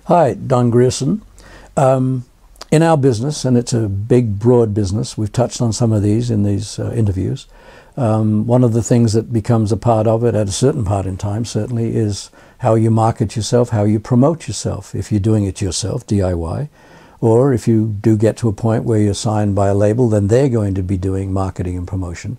Hi, Don Grierson. In our business, and it's a big, broad business, we've touched on some of these in these interviews. One of the things that becomes a part of it at a certain part in time, certainly, is how you market yourself, how you promote yourself, if you're doing it yourself, DIY, or if you do get to a point where you're signed by a label, then they're going to be doing marketing and promotion.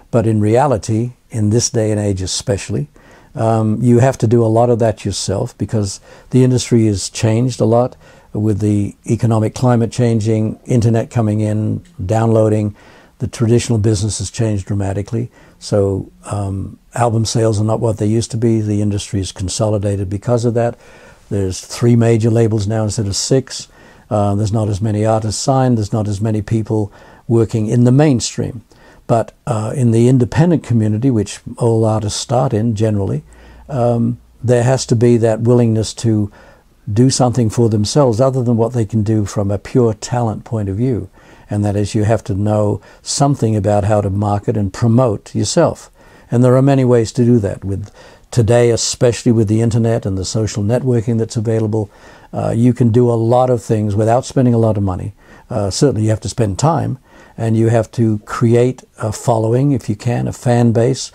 But in reality, in this day and age especially, you have to do a lot of that yourself because the industry has changed a lot with the economic climate changing, internet coming in, downloading. The traditional business has changed dramatically. So album sales are not what they used to be. The industry is consolidated because of that. There's 3 major labels now instead of 6. There's not as many artists signed. There's not as many people working in the mainstream. But in the independent community, which all artists start in generally, there has to be that willingness to do something for themselves other than what they can do from a pure talent point of view. And that is, you have to know something about how to market and promote yourself. And there are many ways to do that. With today, especially with the internet and the social networking that's available, you can do a lot of things without spending a lot of money. Certainly you have to spend time, and you have to create a following, if you can, a fan base,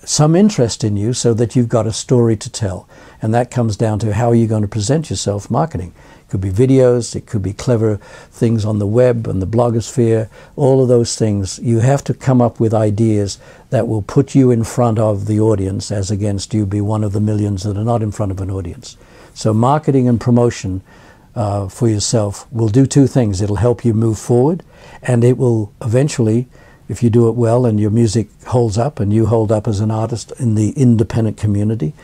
some interest in you so that you've got a story to tell. And that comes down to how are you going to present yourself marketing. It could be videos, it could be clever things on the web and the blogosphere, all of those things. You have to come up with ideas that will put you in front of the audience as against you be one of the millions that are not in front of an audience. So marketing and promotion for yourself will do 2 things. It'll help you move forward, and it will eventually, if you do it well and your music holds up and you hold up as an artist in the independent community,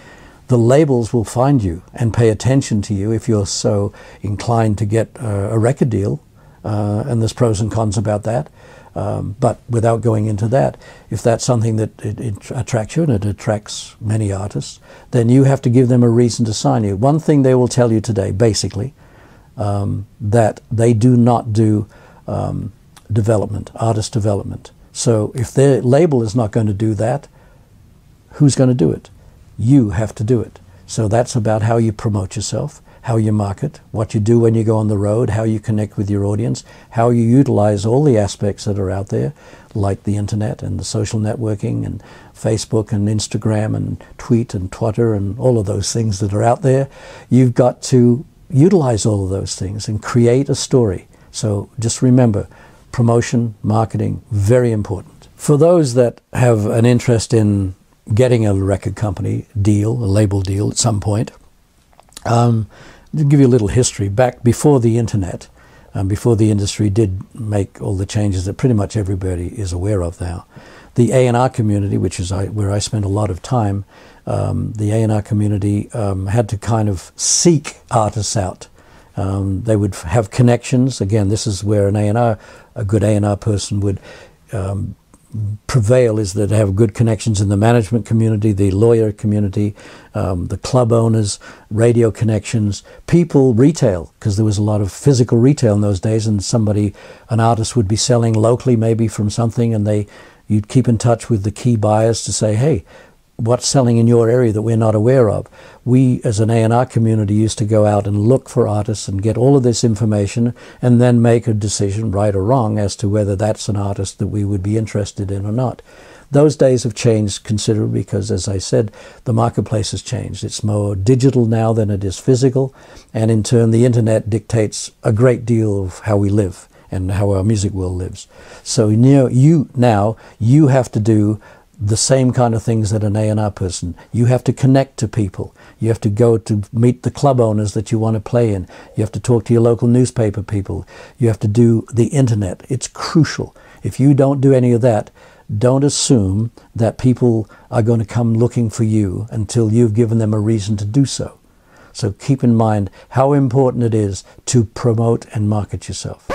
the labels will find you and pay attention to you if you're so inclined to get a record deal, and there's pros and cons about that. But without going into that, if that's something that it attracts you, and it attracts many artists, then you have to give them a reason to sign you. One thing they will tell you today, basically, that they do not do development, artist development. So if their label is not going to do that, who's going to do it? You have to do it. So that's about how you promote yourself, how you market, what you do when you go on the road, how you connect with your audience, how you utilize all the aspects that are out there, like the internet and the social networking and Facebook and Instagram and tweet and Twitter and all of those things that are out there. You've got to utilize all of those things and create a story. So just remember, promotion, marketing, very important. For those that have an interest in getting a record company deal, a label deal at some point, to give you a little history, back before the internet, before the industry did make all the changes that pretty much everybody is aware of now, the A&R community, which is where I spent a lot of time, the A&R community had to kind of seek artists out. They would have connections. Again, this is where a good A&R person would prevail, is that they have good connections in the management community, the lawyer community, the club owners, radio connections, people, retail, because there was a lot of physical retail in those days, and an artist would be selling locally maybe from something, and you'd keep in touch with the key buyers to say, hey, what's selling in your area that we're not aware of? We, as an A&R community, used to go out and look for artists and get all of this information and then make a decision, right or wrong, as to whether that's an artist that we would be interested in or not. Those days have changed considerably because, as I said, the marketplace has changed. It's more digital now than it is physical, and in turn the internet dictates a great deal of how we live and how our music world lives. So you have to do the same kind of things that an A&R person. You have to connect to people. You have to go to meet the club owners that you want to play in. You have to talk to your local newspaper people. You have to do the internet. It's crucial. If you don't do any of that, don't assume that people are going to come looking for you until you've given them a reason to do so. So keep in mind how important it is to promote and market yourself.